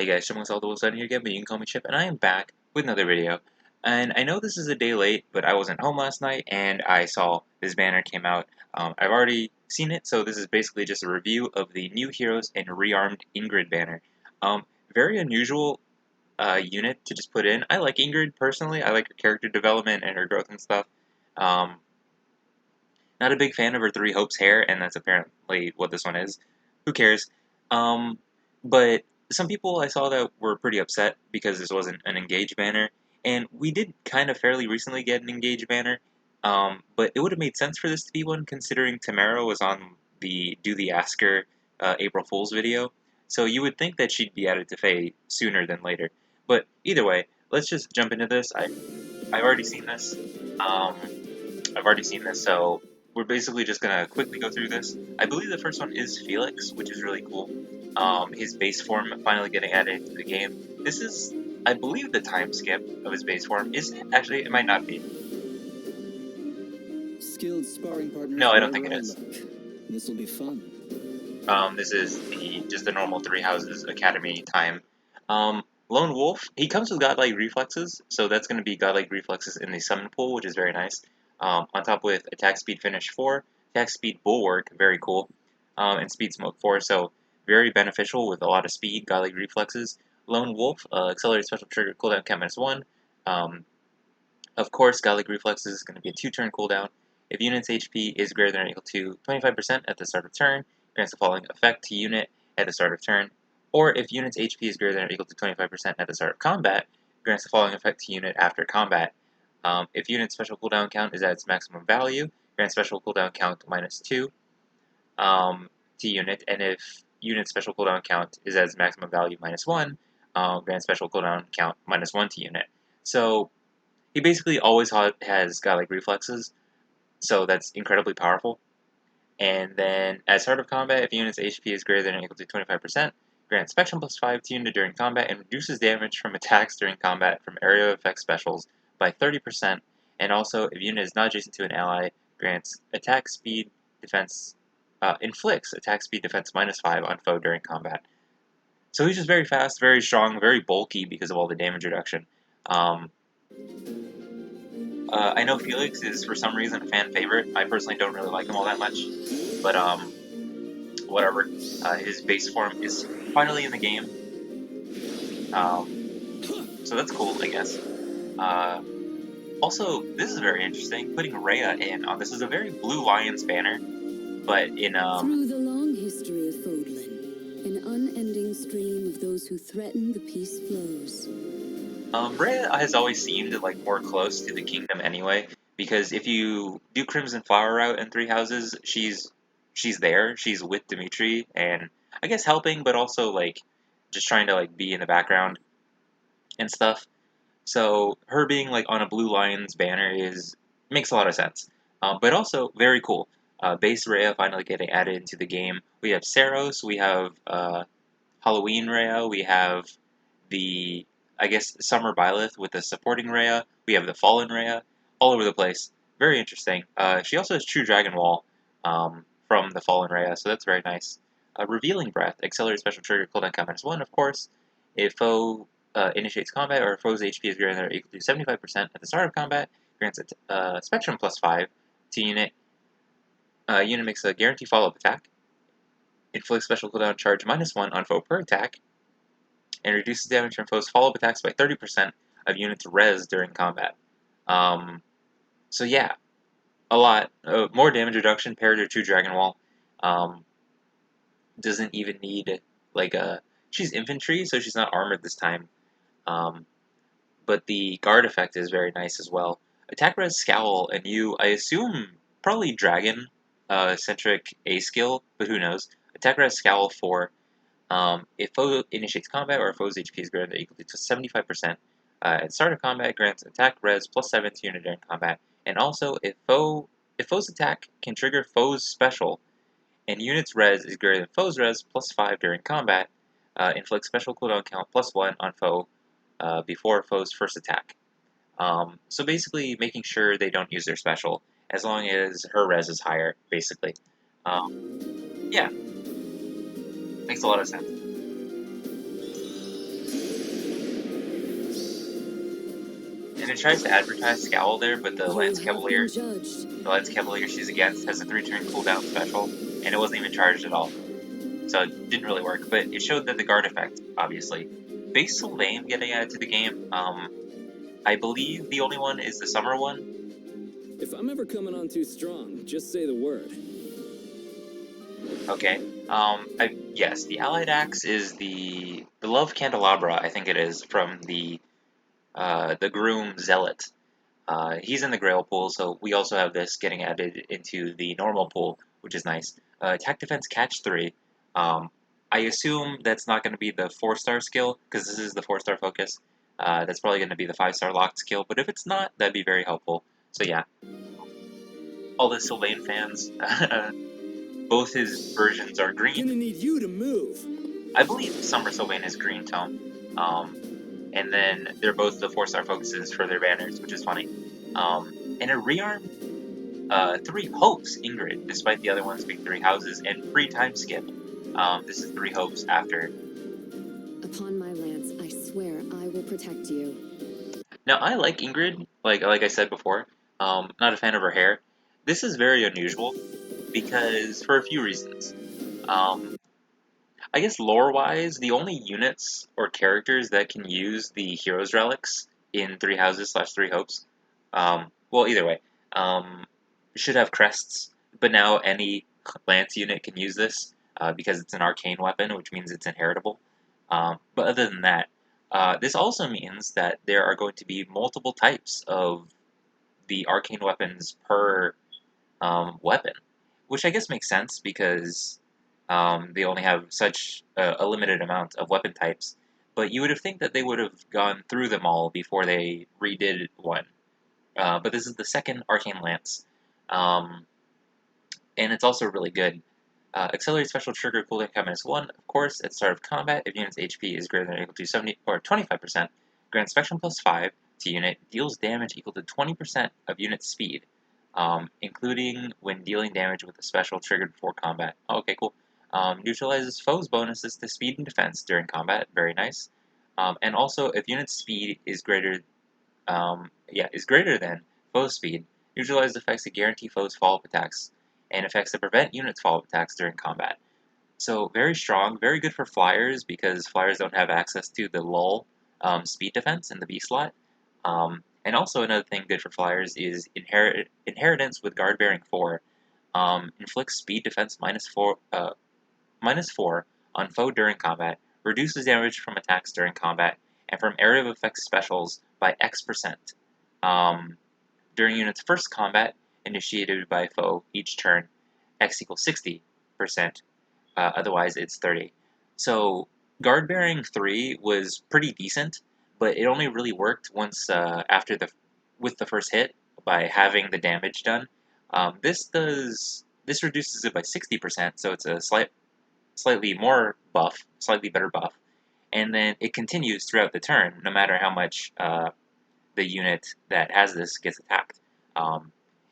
Hey guys, Shimon here again, but you can call me Chip, and I am back with another video. And I know this is a day late, but I wasn't home last night, and I saw this banner came out. I've already seen it, so this is basically just a review of the New Heroes and Rearmed Ingrid banner. Very unusual unit to just put in. I like Ingrid personally. I like her character development and her growth and stuff. Um, Not a big fan of her Three Hopes hair, and that's apparently what this one is. Who cares? Um, but some people I saw that were pretty upset because this wasn't an Engage banner, and we did kind of fairly recently get an Engage banner, but it would have made sense for this to be one considering Tamara was on the Do the Asker April Fool's video, so you would think that she'd be added to Fae sooner than later. But either way, let's just jump into this. I've already seen this. Um, I've already seen this, so we're basically just gonna quickly go through this. I believe the first one is Felix, which is really cool. His base form finally getting added into the game. This is, I believe, the time skip of his base form. Is it? Actually, it might not be. Skilled sparring partners. No, I don't think it is. This will be fun. This is just the normal Three Houses Academy time. Lone Wolf, he comes with godlike reflexes, so that's going to be godlike reflexes in the summon pool, which is very nice. On top with attack speed finish 4, attack speed bulwark, very cool, and speed smoke 4, so very beneficial with a lot of speed, godlike reflexes. Lone Wolf, accelerated special trigger cooldown count -1. Of course, godlike reflexes is going to be a 2-turn cooldown. If unit's HP is greater than or equal to 25% at the start of turn, grants the following effect to unit at the start of turn. Or if unit's HP is greater than or equal to 25% at the start of combat, grants the following effect to unit after combat. If unit's special cooldown count is at its maximum value, grants special cooldown count -2 to unit, and if unit's special cooldown count is at its maximum value -1, grants special cooldown count -1 to unit. So he basically always has godlike reflexes, so that's incredibly powerful. And then, at start of combat, if unit's HP is greater than or equal to 25%, grants Spectrum +5 to unit during combat and reduces damage from attacks during combat from area effect specials by 30%. And also, if unit is not adjacent to an ally, grants attack speed defense, inflicts attack speed defense -5 on foe during combat. So he's just very fast, very strong, very bulky because of all the damage reduction. I know Felix is for some reason a fan favorite. I personally don't really like him all that much, but whatever. His base form is finally in the game, so that's cool, I guess. Also, this is very interesting. Putting Rhea in. This is a very Blue Lions banner, but in Through the long history of Fodlan, an unending stream of those who threaten the peace flows. Rhea has always seemed like more close to the kingdom anyway, because if you do Crimson Flower route in Three Houses, she's there, she's with Dimitri, and I guess helping, but also like just trying to like be in the background and stuff. So her being like on a Blue Lions banner makes a lot of sense, but also very cool. Base Rhea finally getting added into the game. We have Saros, we have Halloween Rhea, we have the, I guess, Summer Byleth with the supporting Rhea. We have the Fallen Rhea, all over the place. Very interesting. She also has True Dragon Wall from the Fallen Rhea, so that's very nice. Revealing Breath, accelerated special trigger cooldown count -1, of course. If foe initiates combat or foe's HP is greater than or equal to 75% at the start of combat, grants it Spectrum +5 to unit. Unit makes a guaranteed follow-up attack. Inflicts special cooldown charge -1 on foe per attack, and reduces damage from foes' follow-up attacks by 30% of units res during combat. So yeah, a lot. More damage reduction paired to True Dragon Wall. Doesn't even need, like, she's infantry, so she's not armored this time. But the guard effect is very nice as well. Attack res Scowl, and you, I assume, probably Dragon centric A skill, but who knows. Attack res Scowl 4. If foe initiates combat or if foe's HP is greater than or equal to 75%, at start of combat grants attack res +7 to unit during combat. And also, if foe's attack can trigger foe's special, and unit's res is greater than foe's res +5 during combat, inflict special cooldown count +1 on foe before foe's first attack. So basically, making sure they don't use their special, as long as her res is higher, basically. Yeah. Makes a lot of sense. And it tries to advertise Scowl there, but the Lance You have Cavalier, been judged. the Lance Cavalier she's against has a 3-turn cooldown special, and it wasn't even charged at all. So it didn't really work, but it showed that the guard effect, obviously. Base Sylvain getting added to the game, I believe the only one is the summer one. If I'm ever coming on too strong, just say the word. Okay. Yes, the allied axe is the Love Candelabra, I think it is, from the Groom Zealot. He's in the Grail pool, so we also have this getting added into the normal pool, which is nice. Attack Defense Catch 3. I assume that's not going to be the 4-star skill, because this is the 4-star focus. That's probably going to be the 5-star locked skill, but if it's not, that'd be very helpful. So yeah, all the Sylvain fans, both his versions are green. Gonna need you to move. I believe Summer Sylvain is green tone. And then they're both the 4-star focuses for their banners, which is funny. And a Rearmed 3 Hopes Ingrid, despite the other ones being 3 houses, and free time skip. This is 3 Hopes after. Upon my lance, I swear I will protect you. Now, I like Ingrid, like I said before. Not a fan of her hair. This is very unusual, because for a few reasons. I guess lore-wise, the only units or characters that can use the Heroes Relics in 3 houses slash 3 Hopes, well, either way, should have crests, but now any Lance unit can use this because it's an arcane weapon, which means it's inheritable. But other than that, this also means that there are going to be multiple types of the arcane weapons per weapon, which I guess makes sense because they only have such a limited amount of weapon types. But you would have think that they would have gone through them all before they redid one. But this is the second Arcane Lance, and it's also really good. Accelerate special trigger cooldown count -1, of course, at the start of combat if unit's HP is greater than or equal to 70 or 25%. Grants Spectrum +5 to unit, deals damage equal to 20% of unit speed, including when dealing damage with a special triggered before combat. Oh, okay, cool. Neutralizes foes' bonuses to speed and defense during combat. Very nice. And also, if unit speed is greater than foe's speed, neutralizes effects that guarantee foes' follow-up attacks, and effects that prevent units' follow-up attacks during combat. So very strong, very good for flyers, because flyers don't have access to the lull speed defense in the B slot. And also another thing good for flyers is Inheritance with Guard Bearing 4. Inflicts speed defense -4 on foe during combat, reduces damage from attacks during combat, and from area of effect specials by X%. During unit's first combat, initiated by foe each turn, X equals 60%, otherwise it's 30. So Guard Bearing 3 was pretty decent, but it only really worked once with the first hit by having the damage done. This reduces it by 60%, so it's a slightly more buff, slightly better buff, and then it continues throughout the turn, no matter how much the unit that has this gets attacked.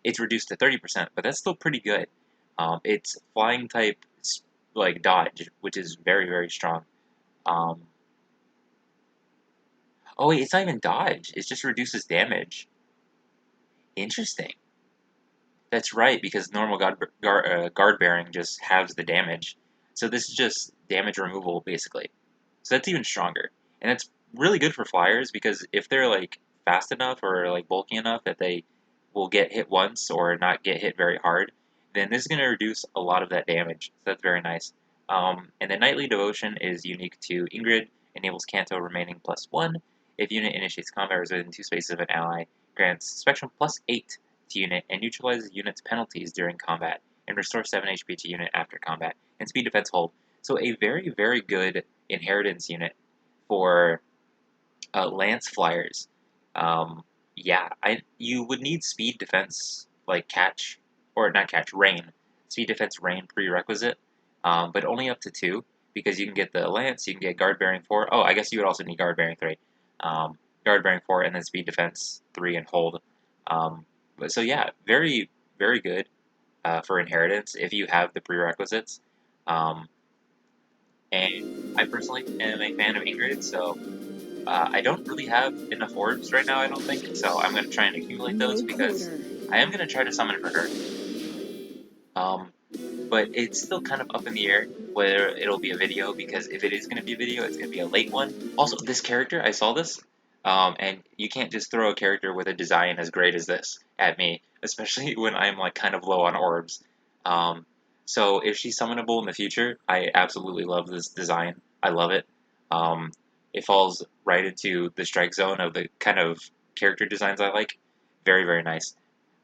It's reduced to 30%, but that's still pretty good. It's flying type like dodge, which is very, very strong. Oh wait, it's not even dodge, it just reduces damage. Interesting. That's right, because normal guard bearing just halves the damage. So this is just damage removal, basically. So that's even stronger. And it's really good for flyers, because if they're like fast enough or like bulky enough that they will get hit once or not get hit very hard, then this is going to reduce a lot of that damage. So that's very nice. And the Knightly Devotion is unique to Ingrid, enables Canto remaining +1. If unit initiates combat within 2 spaces of an ally, grants Spectrum +8 to unit, and neutralizes unit's penalties during combat, and restores 7 HP to unit after combat, and speed defense hold. So a very, very good inheritance unit for Lance Flyers. Yeah, you would need speed defense, like catch, or not catch, rain. Speed defense rain prerequisite, but only up to 2, because you can get the Lance, you can get guard bearing 4. Oh, I guess you would also need guard bearing 3. Guard bearing 4, and then speed defense 3 and hold. So yeah, very, very good for inheritance if you have the prerequisites. And I personally am a fan of Ingrid, so I don't really have enough orbs right now, I don't think, so I'm going to try and accumulate those because I am going to try to summon for her. But it's still kind of up in the air whether it'll be a video, because if it is going to be a video, it's going to be a late one. Also, this character, I saw this, and you can't just throw a character with a design as great as this at me, especially when I'm like kind of low on orbs. Um, so if she's summonable in the future, I absolutely love this design. I love it. It falls right into the strike zone of the kind of character designs I like. Very, very nice.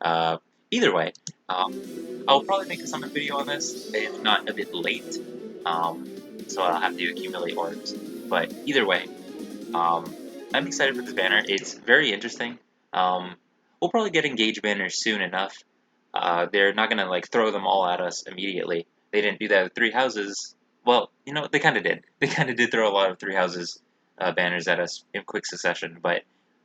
Uh, Either way, I'll probably make a summon video on this, if not a bit late. Um, so I'll have to accumulate orbs. But either way, um, I'm excited for this banner. It's very interesting. We'll probably get engage banners soon enough. They're not gonna like throw them all at us immediately. They didn't do that with three houses. Well, they kind of did. They kind of did throw a lot of three houses banners at us in quick succession. But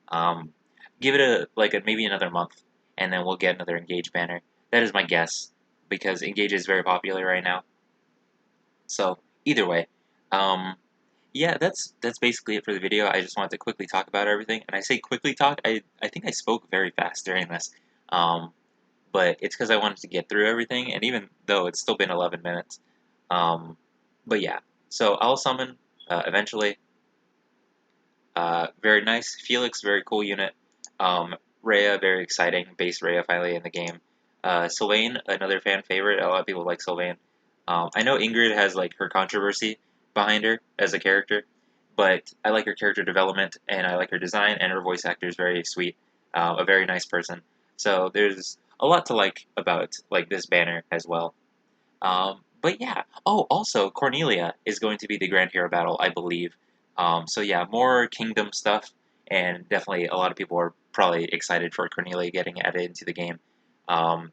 um, give it maybe another month, and then we'll get another engage banner. That is my guess, because engage is very popular right now. So either way, um, yeah, that's basically it for the video. I just wanted to quickly talk about everything. And I say quickly talk, I think I spoke very fast during this. Um, but it's because I wanted to get through everything, and even though it's still been 11 minutes. Um, but yeah, so I'll summon eventually. Very nice. Felix, very cool unit. Rhea, very exciting. Base Rhea finally in the game. Sylvain, another fan favorite. A lot of people like Sylvain. I know Ingrid has like her controversy behind her as a character, but I like her character development, and I like her design, and her voice actor is very sweet. A very nice person. So there's a lot to like about like this banner as well. But yeah. Oh, also Cornelia is going to be the Grand Hero battle, I believe. So yeah, more Kingdom stuff, and definitely a lot of people are probably excited for Cornelia getting added into the game. Um,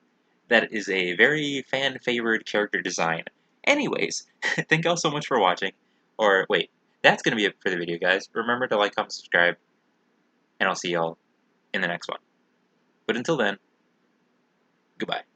that is a very fan favored character design. Anyways, thank y'all so much for watching. Or wait, that's gonna be it for the video, guys. Remember to like, comment, subscribe, and I'll see y'all in the next one. But until then, goodbye.